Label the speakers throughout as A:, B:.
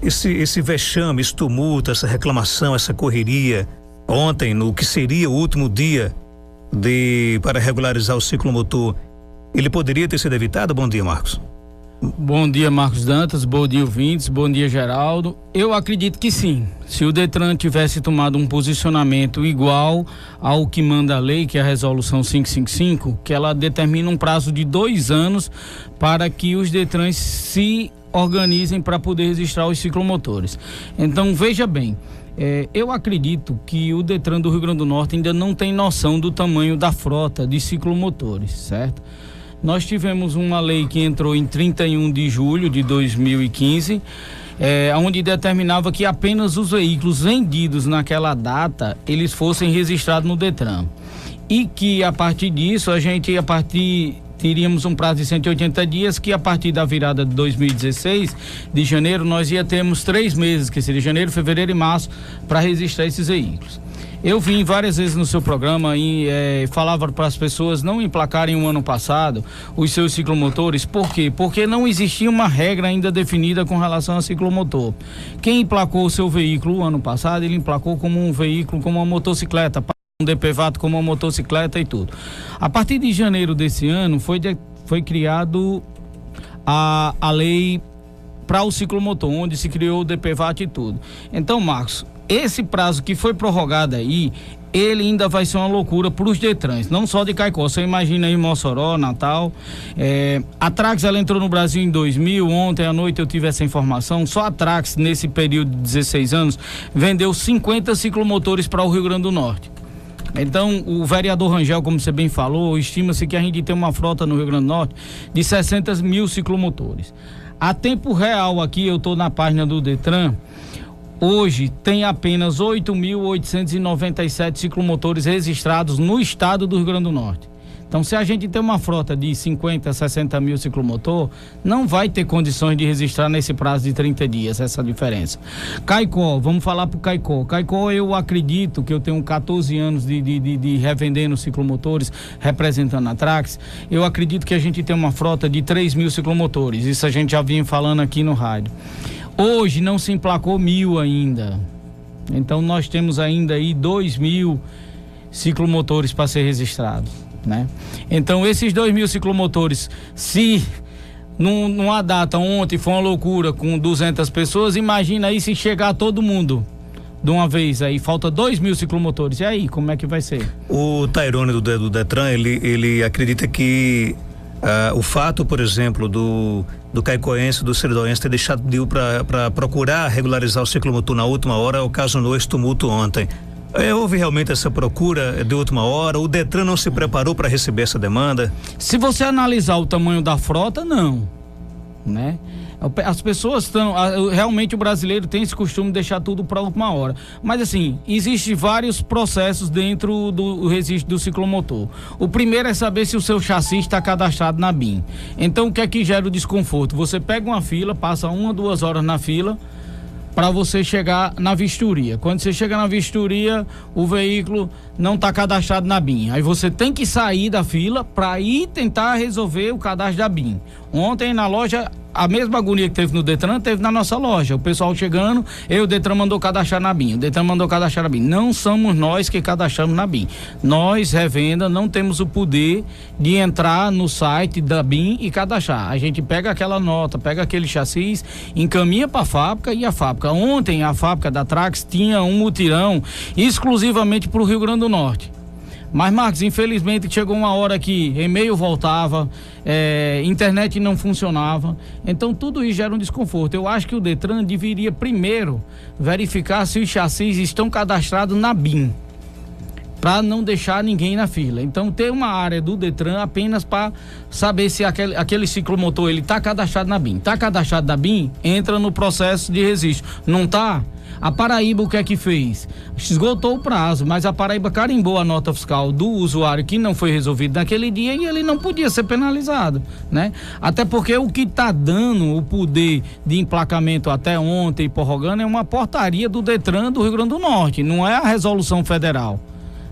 A: esse vexame, esse tumulto, essa reclamação, essa correria ontem, no que seria o último dia para regularizar o ciclomotor, ele poderia ter sido evitado? Bom dia, Marcos.
B: Bom dia, Marcos Dantas, bom dia, ouvintes, bom dia, Geraldo. Eu acredito que sim. Se o Detran tivesse tomado um posicionamento igual ao que manda a lei, que é a resolução 555, que ela determina um prazo de 2 anos para que os Detrans se organizem para poder registrar os ciclomotores. Então, veja bem, eu acredito que o Detran do Rio Grande do Norte ainda não tem noção do tamanho da frota de ciclomotores, certo? Nós tivemos uma lei que entrou em 31 de julho de 2015, onde determinava que apenas os veículos vendidos naquela data, eles fossem registrados no Detran. E que a partir disso, teríamos um prazo de 180 dias, que a partir da virada de 2016, de janeiro, nós ia termos 3 meses, que seria janeiro, fevereiro e março, para registrar esses veículos. Eu vim várias vezes no seu programa e falava para as pessoas não emplacarem o ano passado os seus ciclomotores. Por quê? Porque não existia uma regra ainda definida com relação a ciclomotor. Quem emplacou o seu veículo o ano passado, ele emplacou como um veículo, como uma motocicleta, um DPVAT como uma motocicleta e tudo. A partir de janeiro desse ano foi criado a lei para o ciclomotor, onde se criou o DPVAT e tudo. Então, Marcos, esse prazo que foi prorrogado aí, ele ainda vai ser uma loucura para os Detrans, não só de Caicó. Você imagina aí Mossoró, Natal. A Trax, ela entrou no Brasil em 2000. Ontem à noite eu tive essa informação. Só a Trax, nesse período de 16 anos, vendeu 50 ciclomotores para o Rio Grande do Norte. Então, o vereador Rangel, como você bem falou, estima-se que a gente tem uma frota no Rio Grande do Norte de 60 mil ciclomotores. A tempo real aqui, eu estou na página do Detran. Hoje tem apenas 8.897 ciclomotores registrados no estado do Rio Grande do Norte. Então, se a gente tem uma frota de 50, 60 mil ciclomotor, não vai ter condições de registrar nesse prazo de 30 dias, essa diferença. Caicó, vamos falar pro Caicó. Caicó, eu acredito que eu tenho 14 anos de revendendo ciclomotores, representando a Trax. Eu acredito que a gente tem uma frota de 3 mil ciclomotores. Isso a gente já vinha falando aqui no rádio. Hoje não se emplacou 1.000 ainda. Então nós temos ainda aí 2.000 ciclomotores para ser registrados, né? Então esses 2.000 ciclomotores, se numa data ontem foi uma loucura com 200 pessoas, imagina aí se chegar todo mundo de uma vez aí, falta 2.000 ciclomotores. E aí, como é que vai ser?
A: O Tairone do Detran, ele acredita que o fato, por exemplo, do caicoense, do seridoense ter deixado de ir para procurar regularizar o ciclomotor na última hora ocasionou esse tumulto ontem. Houve realmente essa procura de última hora? O Detran não se preparou para receber essa demanda?
B: Se você analisar o tamanho da frota, não, né? As pessoas realmente o brasileiro tem esse costume de deixar tudo para a última hora. Mas assim, existem vários processos dentro do registro do ciclomotor. O primeiro é saber se o seu chassi está cadastrado na BIM. Então, o que é que gera o desconforto? Você pega uma fila, passa 1 a 2 horas na fila para você chegar na vistoria. Quando você chega na vistoria, o veículo não está cadastrado na BIM. Aí você tem que sair da fila para ir tentar resolver o cadastro da BIM. Ontem na loja, a mesma agonia que teve no Detran, teve na nossa loja. O pessoal chegando, o Detran mandou cadastrar na BIM. O Detran mandou cadastrar na BIM. Não somos nós que cadastramos na BIM. Nós, revenda, não temos o poder de entrar no site da BIM e cadastrar. A gente pega aquela nota, pega aquele chassi, encaminha para a fábrica e a fábrica. Ontem, a fábrica da Trax tinha um mutirão exclusivamente para o Rio Grande do Norte. Mas, Marcos, infelizmente chegou uma hora que e-mail voltava, internet não funcionava, então tudo isso gera um desconforto. Eu acho que o Detran deveria primeiro verificar se os chassis estão cadastrados na BIM, para não deixar ninguém na fila. Então ter uma área do Detran apenas para saber se aquele ciclomotor ele está cadastrado na BIM. Está cadastrado na BIM, entra no processo de registro. Não está? A Paraíba o que é que fez? Esgotou o prazo, mas a Paraíba carimbou a nota fiscal do usuário que não foi resolvido naquele dia e ele não podia ser penalizado, né? Até porque o que está dando o poder de emplacamento até ontem, prorrogando, é uma portaria do Detran do Rio Grande do Norte, não é a resolução federal,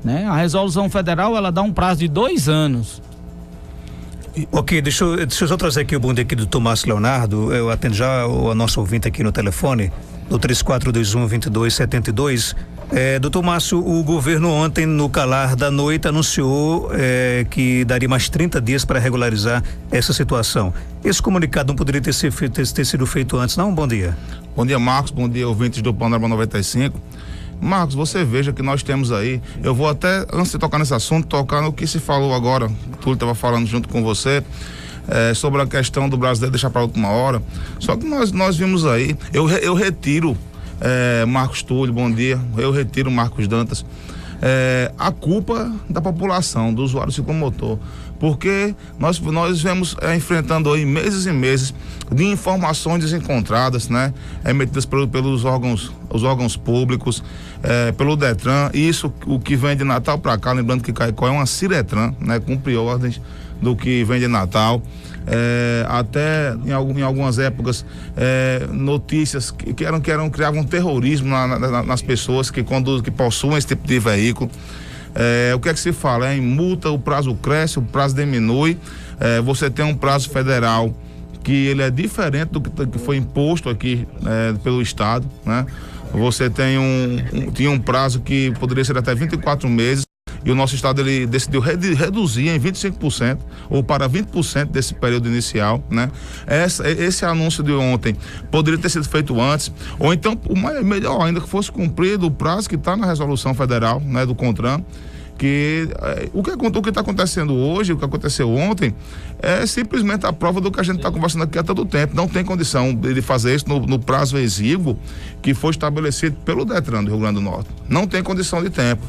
B: né? A resolução federal, ela dá um prazo de 2 anos.
A: Ok, deixa eu só trazer aqui o bom dia aqui do Tomás Leonardo. Eu atendo já a nosso ouvinte aqui no telefone, do 3421-2272. Doutor Márcio, o governo ontem, no calar da noite, anunciou que daria mais 30 dias para regularizar essa situação. Esse comunicado não poderia ter sido feito antes, não? Bom dia.
C: Bom dia, Marcos. Bom dia, ouvintes do Panorama 95. Marcos, você veja que nós temos aí, eu vou até, antes de tocar nesse assunto, tocar no que se falou agora, Túlio estava falando junto com você, sobre a questão do brasileiro deixar para a última hora. Só que nós vimos aí, eu retiro, Marcos Túlio, bom dia, eu retiro Marcos Dantas, a culpa da população, do usuário ciclomotor, porque nós vemos enfrentando aí meses e meses de informações desencontradas, né, emitidas pelos órgãos públicos, pelo Detran. Isso, o que vem de Natal para cá, lembrando que Caicó é uma Ciretran, né, cumpre ordens do que vem de Natal. Até em algumas épocas, notícias criavam terrorismo nas pessoas que possuem esse tipo de veículo. O que é que se fala? Em multa, o prazo cresce, o prazo diminui. Você tem um prazo federal que ele é diferente do que foi imposto aqui pelo Estado, né? Você tinha um prazo que poderia ser até 24 meses. E o nosso estado ele decidiu reduzir em 25% ou para 20% desse período inicial, né? Esse anúncio de ontem poderia ter sido feito antes, ou então, melhor ainda, que fosse cumprido o prazo que está na resolução federal, né, do CONTRAN. Que o que está acontecendo hoje, o que aconteceu ontem, é simplesmente a prova do que a gente está conversando aqui há tanto tempo. Não tem condição de fazer isso no prazo exíguo que foi estabelecido pelo Detran do Rio Grande do Norte. Não tem condição de tempo.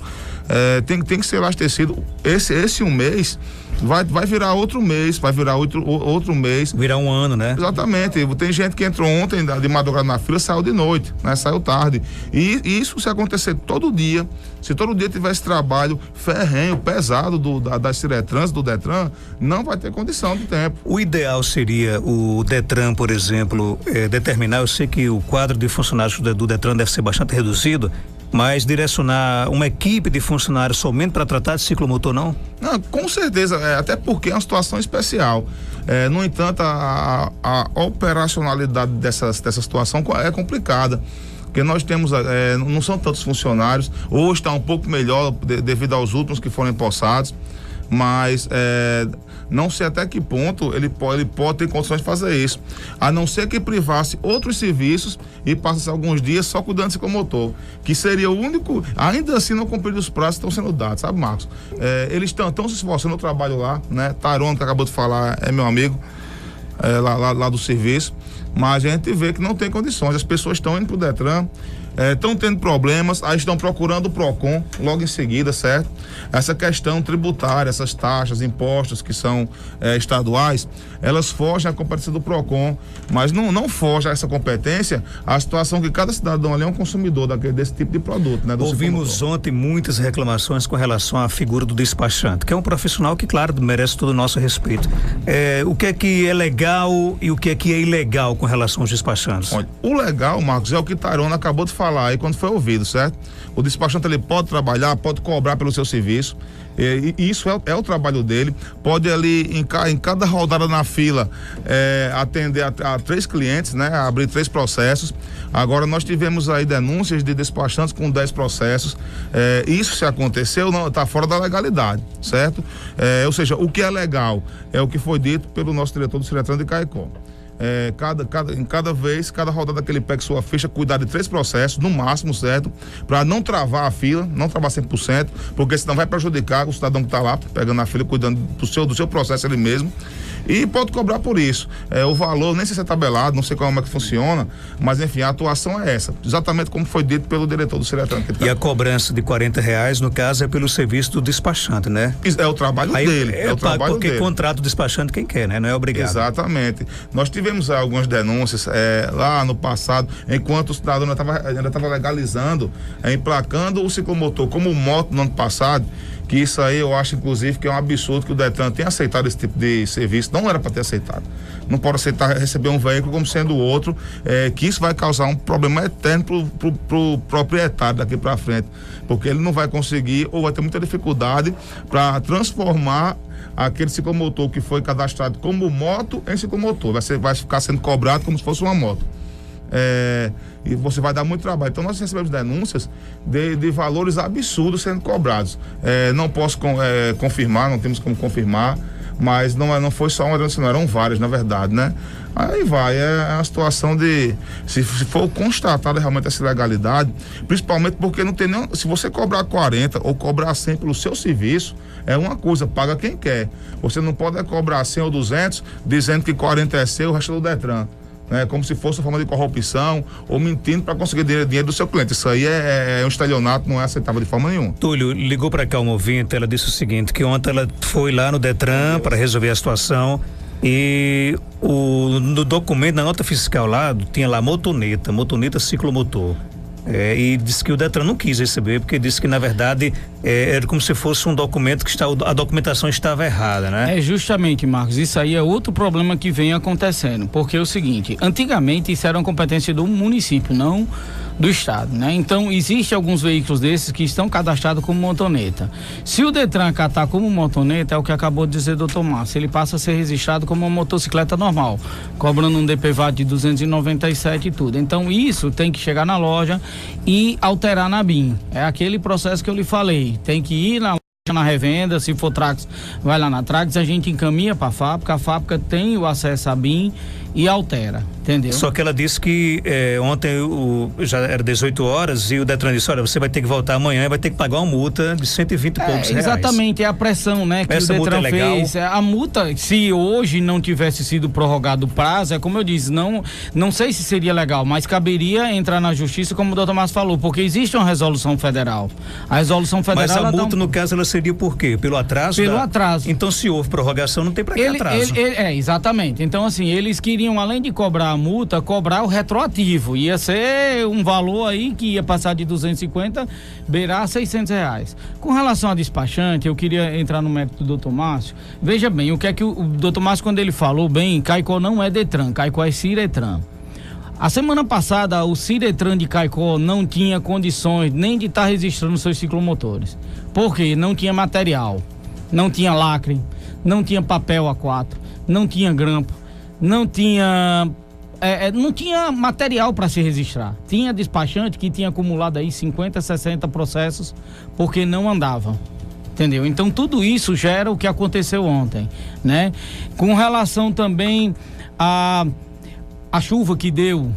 C: Tem que ser abastecido. Esse um mês vai virar outro mês, vai virar outro mês.
A: Virar um ano, né?
C: Exatamente. Tem gente que entrou ontem de madrugada na fila, saiu de noite, né? Saiu tarde. E isso, se acontecer todo dia, se todo dia tivesse trabalho ferrenho, pesado das Ciretrans, do Detran, não vai ter condição de tempo.
A: O ideal seria o Detran, por exemplo, determinar, eu sei que o quadro de funcionários do Detran deve ser bastante reduzido, mas direcionar uma equipe de funcionários somente para tratar de ciclomotor, não?
C: Não, com certeza, até porque é uma situação especial. No entanto, a operacionalidade dessa situação é complicada, porque nós temos, não são tantos funcionários, hoje está um pouco melhor devido aos últimos que foram empossados, mas não sei até que ponto ele pode ter condições de fazer isso, a não ser que privasse outros serviços e passasse alguns dias só cuidando de ciclomotor, que seria o único, ainda assim não cumprido os prazos que estão sendo dados, sabe, Marcos? Eles estão se esforçando no trabalho lá, né? Taron, que acabou de falar, é meu amigo, lá do serviço, mas a gente vê que não tem condições, as pessoas estão indo pro Detran, estão tendo problemas, aí estão procurando o PROCON logo em seguida, certo? Essa questão tributária, essas taxas, impostos que são estaduais, elas fogem à competência do PROCON, mas não foge a essa competência a situação que cada cidadão ali é um consumidor desse tipo de produto, né?
A: Ouvimos ontem muitas reclamações com relação à figura do despachante, que é um profissional que, claro, merece todo o nosso respeito. O que é legal e o que é ilegal com relação aos despachantes?
C: Olha, o legal, Marcos, é o que Tarona acabou de falar aí quando foi ouvido, certo? O despachante ele pode trabalhar, pode cobrar pelo seu serviço, e isso é o trabalho dele. Pode ali em cada rodada na fila atender a 3 clientes, né? Abrir 3 processos. Agora nós tivemos aí denúncias de despachantes com 10 processos. Isso, se aconteceu, não está fora da legalidade, certo? Ou seja, o que é legal é o que foi dito pelo nosso diretor do Ciretran de Caicó. Cada rodada que ele pega sua ficha, cuidar de 3 processos, no máximo, certo? Para não travar a fila, não travar 100%, porque senão vai prejudicar o cidadão que está lá, pegando a fila, cuidando do seu processo ele mesmo. E pode cobrar por isso. O valor, nem sei se é tabelado, não sei como é que funciona, mas enfim, a atuação é essa, exatamente como foi dito pelo diretor do Ciretran.
A: E a cobrança de R$40, no caso, é pelo serviço do despachante, né?
C: É o trabalho dele. É o trabalho
A: porque
C: dele.
A: Contrato o despachante quem quer, né? Não é obrigado.
C: Exatamente. Nós tivemos algumas denúncias lá no passado, enquanto o cidadão ainda estava legalizando, emplacando o ciclomotor como moto no ano passado, que isso aí eu acho, inclusive, que é um absurdo que o Detran tenha aceitado esse tipo de serviço. Não era para ter aceitado. Não pode aceitar receber um veículo como sendo o outro, que isso vai causar um problema eterno pro proprietário daqui para frente, porque ele não vai conseguir ou vai ter muita dificuldade para transformar aquele ciclomotor que foi cadastrado como moto em ciclomotor. Vai ficar sendo cobrado como se fosse uma moto. E você vai dar muito trabalho. Então nós recebemos denúncias de valores absurdos sendo cobrados. Não posso confirmar, não temos como confirmar, mas não foi só uma denúncia, não, eram várias, na verdade, né? Aí vai, é uma situação de, se for constatada realmente essa ilegalidade, principalmente porque não tem nem, se você cobrar 40 ou cobrar 100 pelo seu serviço, é uma coisa, paga quem quer. Você não pode cobrar 100 ou 200 dizendo que 40 é seu, o resto é do Detran. Como se fosse uma forma de corrupção ou mentindo para conseguir dinheiro do seu cliente. Isso aí é um estelionato, não é aceitável de forma nenhuma.
A: Túlio, ligou para cá uma ouvinte, ela disse o seguinte, que ontem ela foi lá no Detran para resolver a situação e no documento, na nota fiscal lá, tinha lá motoneta ciclomotor. E disse que o Detran não quis receber, porque disse que na verdade era como se fosse um documento que a documentação estava errada, né?
B: Justamente, Marcos, isso aí é outro problema que vem acontecendo, porque é o seguinte, antigamente isso era uma competência do município, não do estado, né? Então, existem alguns veículos desses que estão cadastrados como motoneta. Se o Detran acatar como motoneta, é o que acabou de dizer o doutor Márcio, ele passa a ser registrado como uma motocicleta normal, cobrando um DPVAT de 297 e tudo. Então, isso tem que chegar na loja e alterar na BIM. É aquele processo que eu lhe falei. Tem que ir na revenda, se for Trax, vai lá na Trax, a gente encaminha para a fábrica tem o acesso à BIM e altera, entendeu?
A: Só que ela disse que ontem já era 18 horas e o Detran disse, olha, você vai ter que voltar amanhã e vai ter que pagar uma multa de 120 e poucos reais.
B: Exatamente, é a pressão, né, que
A: essa
B: o Detran
A: multa
B: fez. A multa, se hoje não tivesse sido prorrogado o prazo, é como eu disse, não sei se seria legal, mas caberia entrar na justiça, como o doutor Márcio falou, porque existe uma resolução federal. A resolução federal...
A: Mas a multa, no caso, ela seria por quê? Pelo atraso?
B: Pelo atraso.
A: Então, se houve prorrogação, não tem pra que atraso.
B: Exatamente. Então, assim, eles queriam, além de cobrar a multa, cobrar o retroativo. Ia ser um valor aí que ia passar de 250, beirar 600 reais. Com relação a despachante, eu queria entrar no mérito do doutor Márcio. Veja bem, o que é que o doutor Márcio, quando ele falou bem, Caicó não é Detran, Caicó é Ciretran. A semana passada, o Ciretran de Caicó não tinha condições nem de estar registrando seus ciclomotores. Por quê? Não tinha material, não tinha lacre, não tinha papel A4, não tinha grampo, não tinha material para se registrar. Tinha despachante que tinha acumulado aí 50, 60 processos porque não andava. Entendeu? Então tudo isso gera o que aconteceu ontem, né? Com relação também a chuva que deu,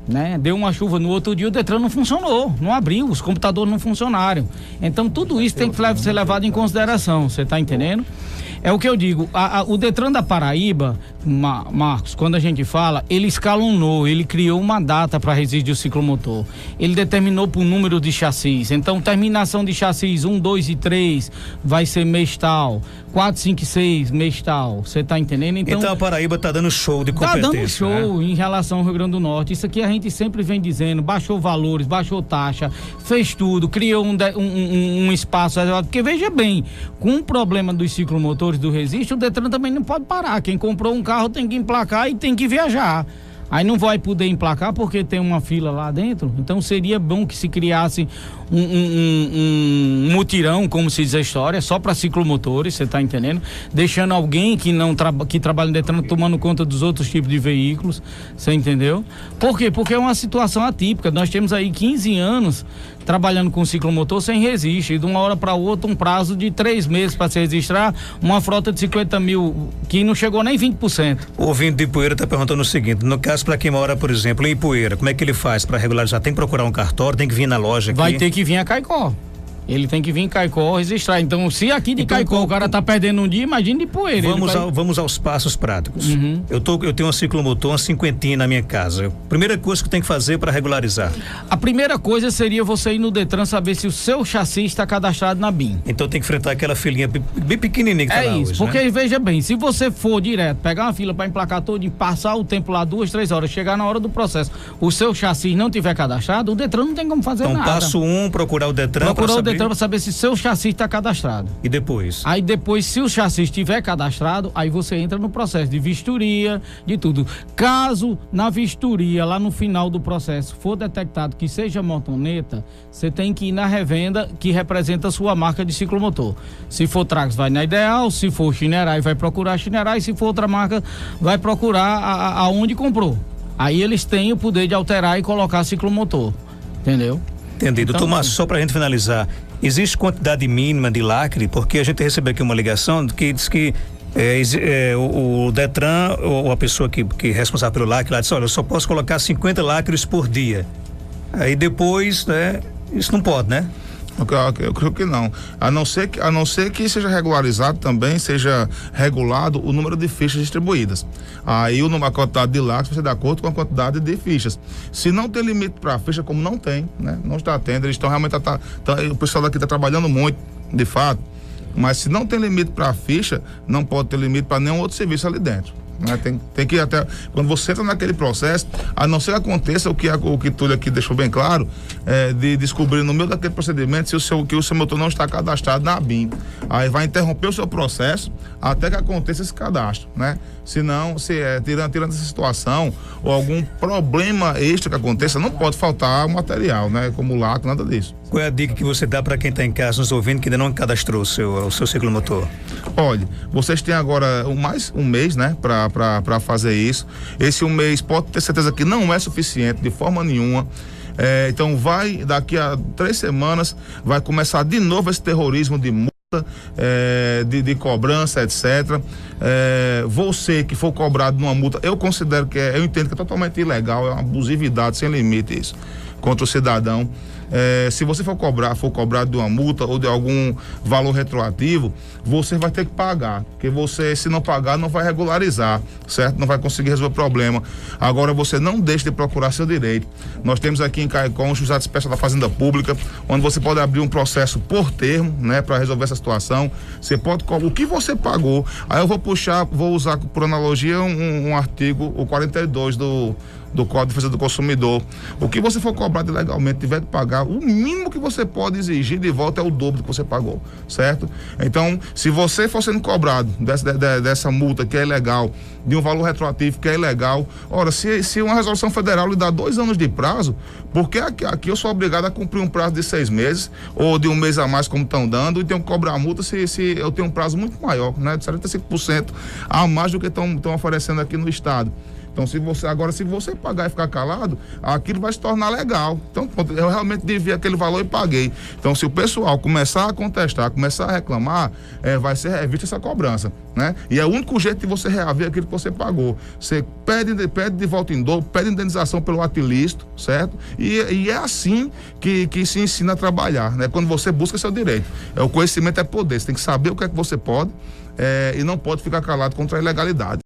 B: né? Deu uma chuva no outro dia, o Detran não funcionou, não abriu, os computadores não funcionaram. Então tudo isso tem que ser levado em consideração, você está entendendo? É o que eu digo, o Detran da Paraíba, Marcos, quando a gente fala, ele escalonou, ele criou uma data para registro de ciclomotor. Ele determinou por número de chassis. Então, terminação de chassis 1, 2 e 3 vai ser mês tal. 4, 5 e 6, mês tal. Você tá entendendo? Então
A: a Paraíba tá dando show de competência.
B: Tá dando show, né? Em relação ao Rio Grande do Norte. Isso aqui a gente sempre vem dizendo, baixou valores, baixou taxa, fez tudo, criou um espaço. Porque veja bem, com o problema dos ciclomotores do Resiste, o Detran também não pode parar. Quem comprou um carro tem que emplacar e tem que viajar. Aí não vai poder emplacar porque tem uma fila lá dentro. Então seria bom que se criasse um mutirão, como se diz a história, só para ciclomotores, você está entendendo? Deixando alguém que trabalha no Detran tomando conta dos outros tipos de veículos, você entendeu? Por quê? Porque é uma situação atípica. Nós temos aí 15 anos trabalhando com ciclomotor sem registro, e de uma hora para outra um prazo de 3 meses para se registrar uma frota de 50 mil que não chegou nem 20%.
A: O ouvinte de Ipueira está perguntando o seguinte, no caso para quem mora, por exemplo, em Ipueira, como é que ele faz para regularizar? Tem que procurar um cartório, tem que vir na loja aqui?
B: Vai ter que vir a Caicó. Ele tem que vir em Caicó registrar. Então, se aqui de Caicó o cara tá perdendo um dia, imagina de Poeira.
A: Vamos aos passos práticos. Uhum. Eu tenho um ciclomotor, uma 50 na minha casa. Primeira coisa que eu tenho que fazer para regularizar?
B: A primeira coisa seria você ir no Detran saber se o seu chassi está cadastrado na BIM.
A: Então tem que enfrentar aquela filinha bem pequenininha que tá lá hoje,
B: porque
A: né?
B: Veja bem, se você for direto, pegar uma fila para emplacar todo, passar o tempo lá 2, 3 horas, chegar na hora do processo, o seu chassi não tiver cadastrado, o Detran não tem como fazer nada.
A: Então passo 1, procurar o Detran para saber
B: Detran para saber se seu chassi está cadastrado.
A: E depois?
B: Aí depois, se o chassi estiver cadastrado, aí você entra no processo de vistoria, de tudo. Caso na vistoria, lá no final do processo, for detectado que seja motoneta, você tem que ir na revenda que representa a sua marca de ciclomotor. Se for Trax, vai na Ideal, se for Shinerai, vai procurar Shinerai, se for outra marca, vai procurar aonde comprou. Aí eles têm o poder de alterar e colocar ciclomotor, entendeu?
A: Entendido.
B: Então,
A: Tomás, só para a gente finalizar, existe quantidade mínima de lacre? Porque a gente recebeu aqui uma ligação que diz que o Detran, ou a pessoa que é responsável pelo lacre, lá disse, olha, eu só posso colocar 50 lacres por dia. Aí depois, né, isso não pode, né?
C: Eu creio que não. A não ser que seja regularizado também, seja regulado o número de fichas distribuídas. Aí a quantidade de lacres vai ser de acordo com a quantidade de fichas. Se não tem limite para ficha, como não tem, né? Não está tendo, eles estão realmente, o pessoal daqui está trabalhando muito, de fato. Mas se não tem limite para ficha, não pode ter limite para nenhum outro serviço ali dentro. Né? Tem que ir até quando você entra naquele processo, a não ser que aconteça o que Túlio aqui deixou bem claro, de descobrir no meio daquele procedimento se o seu motor não está cadastrado na ABIN. Aí vai interromper o seu processo até que aconteça esse cadastro, né? Senão, tirando essa situação ou algum problema extra que aconteça, não pode faltar material, né? Como lacre, nada disso.
A: Qual é a dica que você dá para quem está em casa nos ouvindo que ainda não cadastrou o seu ciclomotor?
C: Olha, vocês têm agora mais um mês, né, para fazer isso. Esse um mês pode ter certeza que não é suficiente de forma nenhuma. Então daqui a 3 semanas vai começar de novo esse terrorismo de multa, de cobrança, etc. Você que for cobrado numa multa, eu entendo que é totalmente ilegal, é uma abusividade sem limite isso contra o cidadão. Se você for cobrado de uma multa ou de algum valor retroativo, você vai ter que pagar, porque você, se não pagar, não vai regularizar, certo? Não vai conseguir resolver o problema. Agora, você não deixe de procurar seu direito. Nós temos aqui em Caicó um juizado especial da Fazenda Pública, onde você pode abrir um processo por termo, né, para resolver essa situação. Você pode o que você pagou. Aí eu vou usar por analogia um artigo, o 42 do Código de Defesa do Consumidor. O que você for cobrado ilegalmente, tiver que pagar, o mínimo que você pode exigir de volta é o dobro que você pagou, certo? Então, se você for sendo cobrado dessa multa que é ilegal, de um valor retroativo que é ilegal, ora, se uma resolução federal lhe dá 2 anos de prazo, porque aqui eu sou obrigado a cumprir um prazo de 6 meses, ou de um mês a mais, como estão dando, e tenho que cobrar a multa se eu tenho um prazo muito maior, né? De 75% a mais do que estão oferecendo aqui no estado. Então, se você pagar e ficar calado, aquilo vai se tornar legal. Então, eu realmente devia aquele valor e paguei. Então, se o pessoal começar a contestar, começar a reclamar, vai ser revista essa cobrança, né? E é o único jeito de você reaver aquilo que você pagou. Você pede de volta em dobro, pede indenização pelo ato ilícito, certo? E é assim que se ensina a trabalhar, né? Quando você busca seu direito. O conhecimento é poder. Você tem que saber o que é que você pode e não pode ficar calado contra a ilegalidade.